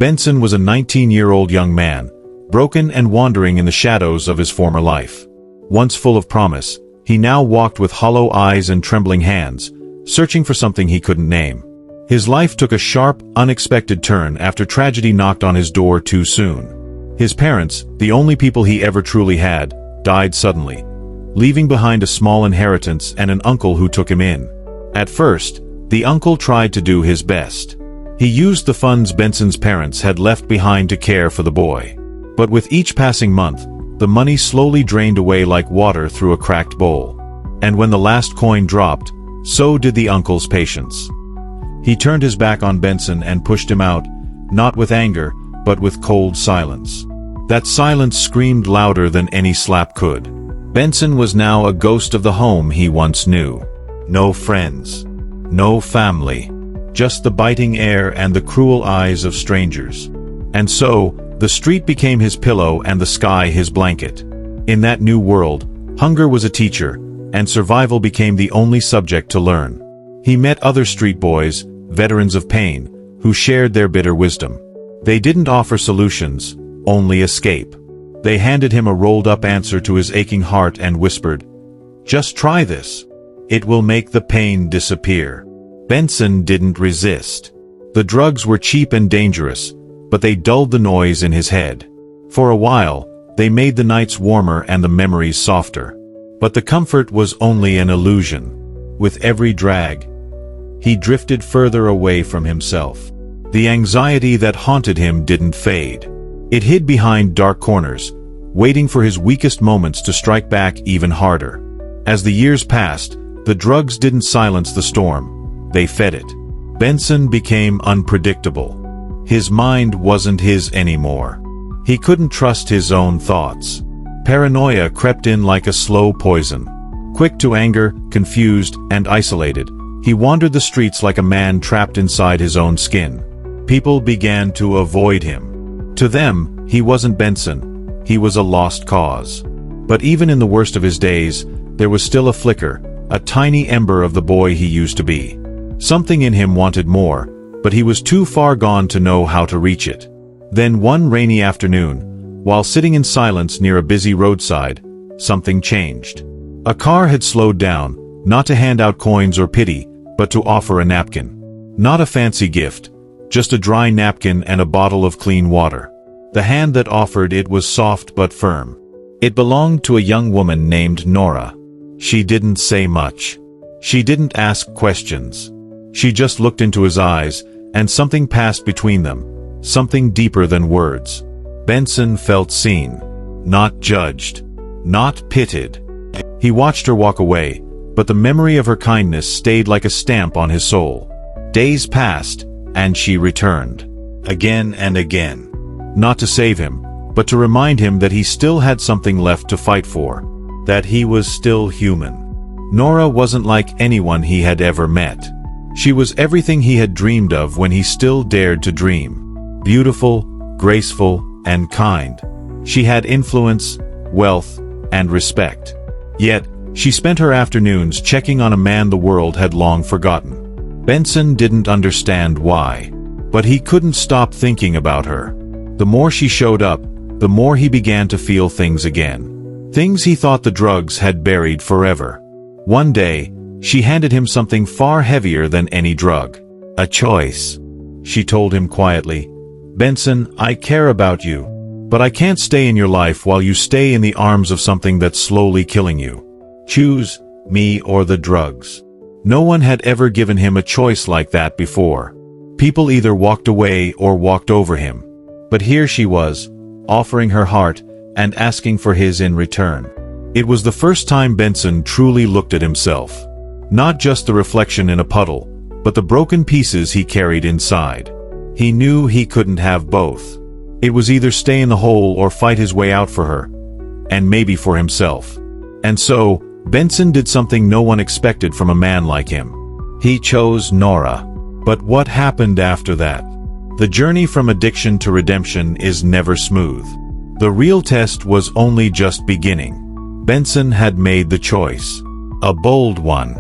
Benson was a 19-year-old young man, broken and wandering in the shadows of his former life. Once full of promise, he now walked with hollow eyes and trembling hands, searching for something he couldn't name. His life took a sharp, unexpected turn after tragedy knocked on his door too soon. His parents, the only people he ever truly had, died suddenly, leaving behind a small inheritance and an uncle who took him in. At first, the uncle tried to do his best. He used the funds Benson's parents had left behind to care for the boy. But with each passing month, the money slowly drained away like water through a cracked bowl. And when the last coin dropped, so did the uncle's patience. He turned his back on Benson and pushed him out, not with anger, but with cold silence. That silence screamed louder than any slap could. Benson was now a ghost of the home he once knew. No friends. No family. Just the biting air and the cruel eyes of strangers. And so, the street became his pillow and the sky his blanket. In that new world, hunger was a teacher, and survival became the only subject to learn. He met other street boys, veterans of pain, who shared their bitter wisdom. They didn't offer solutions, only escape. They handed him a rolled-up answer to his aching heart and whispered, "Just try this. It will make the pain disappear." Benson didn't resist. The drugs were cheap and dangerous, but they dulled the noise in his head. For a while, they made the nights warmer and the memories softer. But the comfort was only an illusion. With every drag, he drifted further away from himself. The anxiety that haunted him didn't fade. It hid behind dark corners, waiting for his weakest moments to strike back even harder. As the years passed, the drugs didn't silence the storm, they fed it. Benson became unpredictable. His mind wasn't his anymore. He couldn't trust his own thoughts. Paranoia crept in like a slow poison. Quick to anger, confused, and isolated, he wandered the streets like a man trapped inside his own skin. People began to avoid him. To them, he wasn't Benson, he was a lost cause. But even in the worst of his days, there was still a flicker, a tiny ember of the boy he used to be. Something in him wanted more, but he was too far gone to know how to reach it. Then one rainy afternoon, while sitting in silence near a busy roadside, something changed. A car had slowed down, not to hand out coins or pity, but to offer a napkin. Not a fancy gift, just a dry napkin and a bottle of clean water. The hand that offered it was soft but firm. It belonged to a young woman named Nora. She didn't say much. She didn't ask questions. She just looked into his eyes, and something passed between them, something deeper than words. Benson felt seen, not judged, not pitied. He watched her walk away, but the memory of her kindness stayed like a stamp on his soul. Days passed, and she returned. Again and again. Not to save him, but to remind him that he still had something left to fight for. That he was still human. Nora wasn't like anyone he had ever met. She was everything he had dreamed of when he still dared to dream. Beautiful, graceful, and kind. She had influence, wealth, and respect. Yet, she spent her afternoons checking on a man the world had long forgotten. Benson didn't understand why, but he couldn't stop thinking about her. The more she showed up, the more he began to feel things again. Things he thought the drugs had buried forever. One day, she handed him something far heavier than any drug. A choice. She told him quietly, "Benson, I care about you, but I can't stay in your life while you stay in the arms of something that's slowly killing you. Choose, me or the drugs." No one had ever given him a choice like that before. People either walked away or walked over him. But here she was, offering her heart, and asking for his in return. It was the first time Benson truly looked at himself. Not just the reflection in a puddle, but the broken pieces he carried inside. He knew he couldn't have both. It was either stay in the hole or fight his way out for her, and maybe for himself. And so, Benson did something no one expected from a man like him. He chose Nora. But what happened after that? The journey from addiction to redemption is never smooth. The real test was only just beginning. Benson had made the choice. A bold one.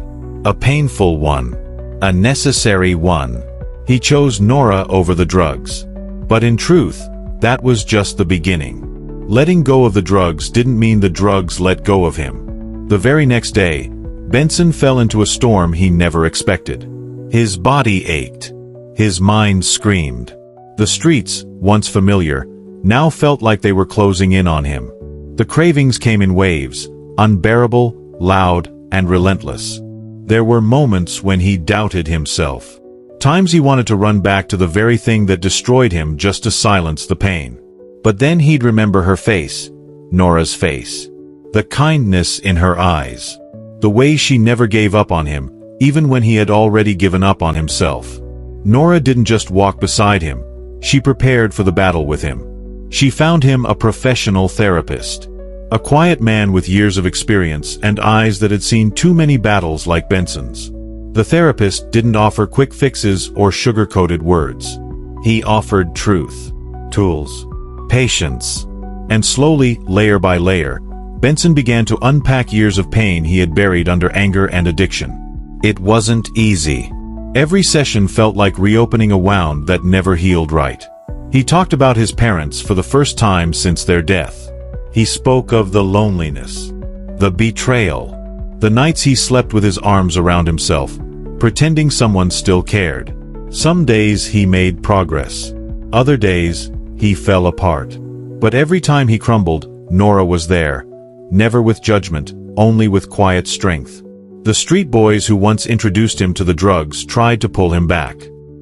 A painful one. A necessary one. He chose Nora over the drugs. But in truth, that was just the beginning. Letting go of the drugs didn't mean the drugs let go of him. The very next day, Benson fell into a storm he never expected. His body ached. His mind screamed. The streets, once familiar, now felt like they were closing in on him. The cravings came in waves, unbearable, loud, and relentless. There were moments when he doubted himself. Times he wanted to run back to the very thing that destroyed him just to silence the pain. But then he'd remember her face, Nora's face. The kindness in her eyes. The way she never gave up on him, even when he had already given up on himself. Nora didn't just walk beside him, she prepared for the battle with him. She found him a professional therapist. A quiet man with years of experience and eyes that had seen too many battles like Benson's. The therapist didn't offer quick fixes or sugar-coated words. He offered truth, tools, patience. And slowly, layer by layer, Benson began to unpack years of pain he had buried under anger and addiction. It wasn't easy. Every session felt like reopening a wound that never healed right. He talked about his parents for the first time since their death. He spoke of the loneliness, the betrayal, the nights he slept with his arms around himself, pretending someone still cared. Some days he made progress. Other days, he fell apart. But every time he crumbled, Nora was there. Never with judgment, only with quiet strength. The street boys who once introduced him to the drugs tried to pull him back.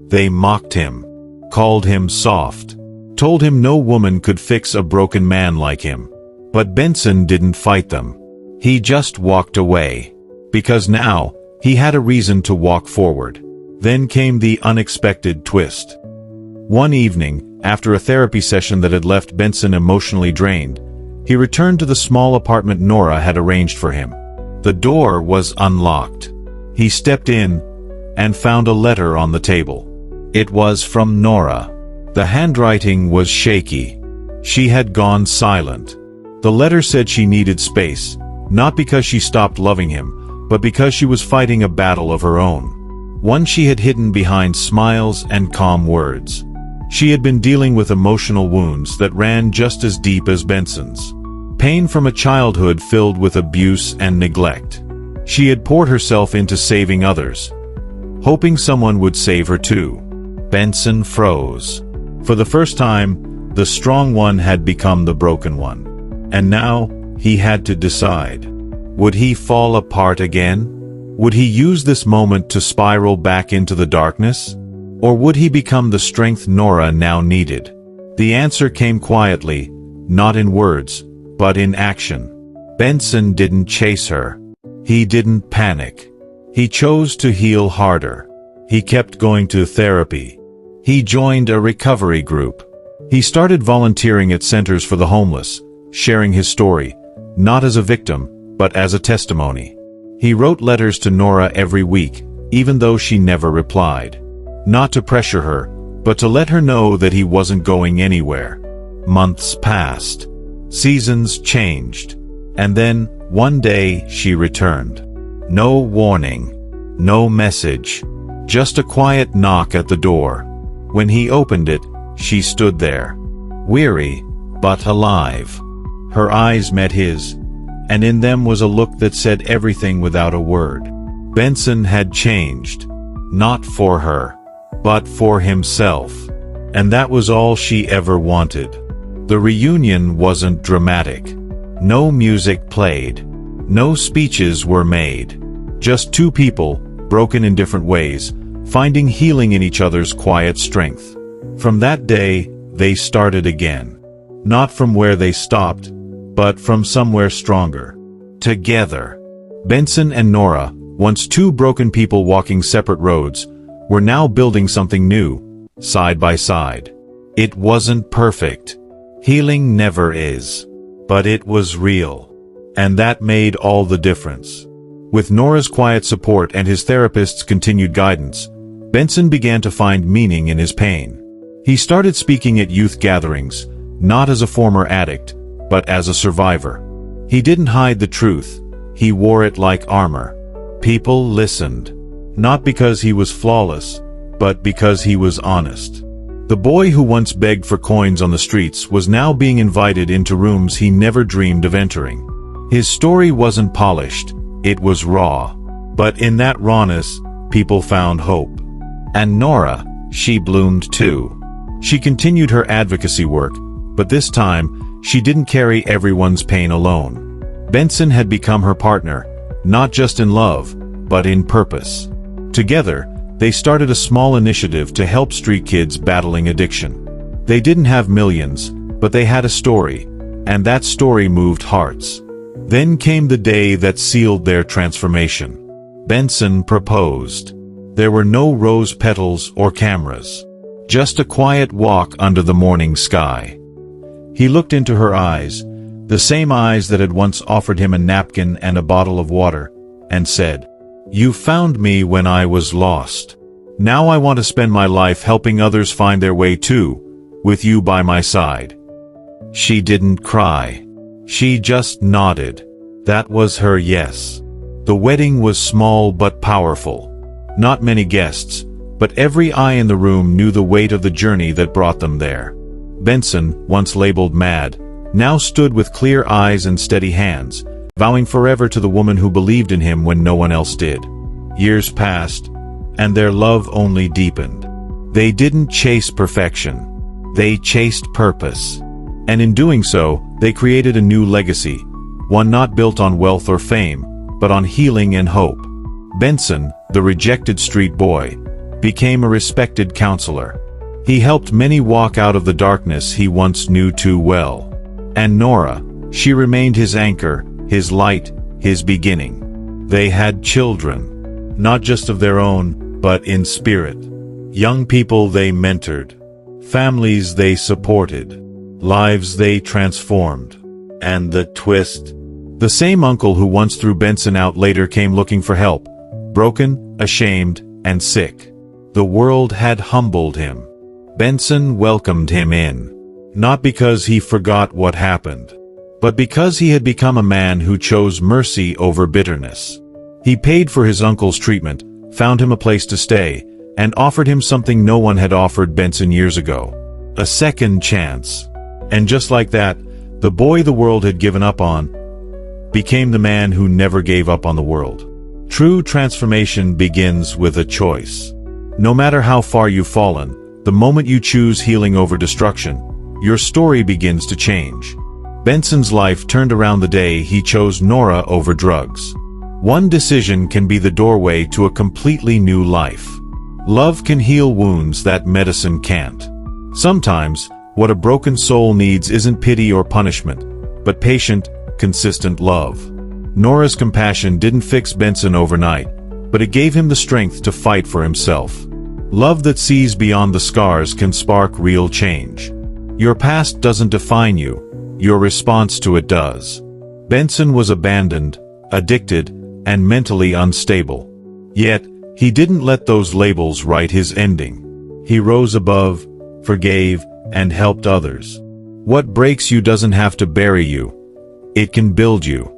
They mocked him, called him soft, told him no woman could fix a broken man like him. But Benson didn't fight them. He just walked away. Because now, he had a reason to walk forward. Then came the unexpected twist. One evening, after a therapy session that had left Benson emotionally drained, he returned to the small apartment Nora had arranged for him. The door was unlocked. He stepped in and found a letter on the table. It was from Nora. The handwriting was shaky. She had gone silent. The letter said she needed space, not because she stopped loving him, but because she was fighting a battle of her own. One she had hidden behind smiles and calm words. She had been dealing with emotional wounds that ran just as deep as Benson's. Pain from a childhood filled with abuse and neglect. She had poured herself into saving others, hoping someone would save her too. Benson froze. For the first time, the strong one had become the broken one. And now, he had to decide. Would he fall apart again? Would he use this moment to spiral back into the darkness? Or would he become the strength Nora now needed? The answer came quietly, not in words, but in action. Benson didn't chase her. He didn't panic. He chose to heal harder. He kept going to therapy. He joined a recovery group. He started volunteering at centers for the homeless, sharing his story, not as a victim, but as a testimony. He wrote letters to Nora every week, even though she never replied. Not to pressure her, but to let her know that he wasn't going anywhere. Months passed. Seasons changed. And then, one day, she returned. No warning. No message. Just a quiet knock at the door. When he opened it, she stood there. Weary, but alive. Her eyes met his, and in them was a look that said everything without a word. Benson had changed. Not for her, but for himself. And that was all she ever wanted. The reunion wasn't dramatic. No music played. No speeches were made. Just two people, broken in different ways, finding healing in each other's quiet strength. From that day, they started again. Not from where they stopped, but from somewhere stronger. Together. Benson and Nora, once two broken people walking separate roads, were now building something new, side by side. It wasn't perfect. Healing never is. But it was real. And that made all the difference. With Nora's quiet support and his therapist's continued guidance, Benson began to find meaning in his pain. He started speaking at youth gatherings, not as a former addict, but as a survivor. He didn't hide the truth. He wore it like armor. People listened. Not because he was flawless, but because he was honest. The boy who once begged for coins on the streets was now being invited into rooms he never dreamed of entering. His story wasn't polished, it was raw. But in that rawness, people found hope. And Nora, she bloomed too. She continued her advocacy work, but this time, she didn't carry everyone's pain alone. Benson had become her partner, not just in love, but in purpose. Together, they started a small initiative to help street kids battling addiction. They didn't have millions, but they had a story, and that story moved hearts. Then came the day that sealed their transformation. Benson proposed. There were no rose petals or cameras. Just a quiet walk under the morning sky. He looked into her eyes, the same eyes that had once offered him a napkin and a bottle of water, and said, "You found me when I was lost. Now I want to spend my life helping others find their way too, with you by my side." She didn't cry. She just nodded. That was her yes. The wedding was small but powerful. Not many guests, but every eye in the room knew the weight of the journey that brought them there. Benson, once labeled mad, now stood with clear eyes and steady hands, vowing forever to the woman who believed in him when no one else did. Years passed, and their love only deepened. They didn't chase perfection. They chased purpose. And in doing so, they created a new legacy, one not built on wealth or fame, but on healing and hope. Benson, the rejected street boy, became a respected counselor. He helped many walk out of the darkness he once knew too well. And Nora, she remained his anchor, his light, his beginning. They had children, not just of their own, but in spirit. Young people they mentored, families they supported, lives they transformed. And the twist? The same uncle who once threw Benson out later came looking for help, broken, ashamed, and sick. The world had humbled him. Benson welcomed him in. Not because he forgot what happened, but because he had become a man who chose mercy over bitterness. He paid for his uncle's treatment, found him a place to stay, and offered him something no one had offered Benson years ago. A second chance. And just like that, the boy the world had given up on became the man who never gave up on the world. True transformation begins with a choice. No matter how far you've fallen, the moment you choose healing over destruction, your story begins to change. Benson's life turned around the day he chose Nora over drugs. One decision can be the doorway to a completely new life. Love can heal wounds that medicine can't. Sometimes, what a broken soul needs isn't pity or punishment, but patient, consistent love. Nora's compassion didn't fix Benson overnight, but it gave him the strength to fight for himself. Love that sees beyond the scars can spark real change. Your past doesn't define you, your response to it does. Benson was abandoned, addicted, and mentally unstable. Yet, he didn't let those labels write his ending. He rose above, forgave, and helped others. What breaks you doesn't have to bury you. It can build you.